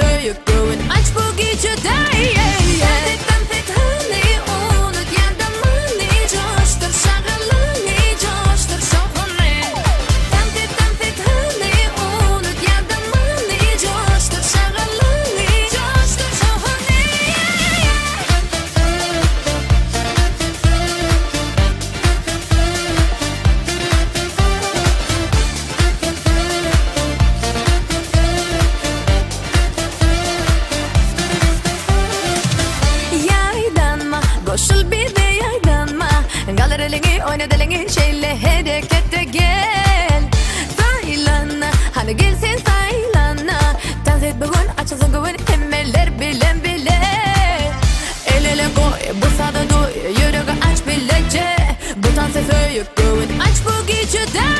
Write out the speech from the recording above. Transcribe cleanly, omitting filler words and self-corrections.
Föyük göğün aç bu gecede. Koşul bir de yaydanma Galerelini oynadelengi şeyle harekete gel Saylanna Hani gelsin saylanna Dans et bugün açılsın güven Emmeller bilen bile El ele koy bu sada duy Yüreği aç bilece Bu dansı föyük güven Aç bu gecede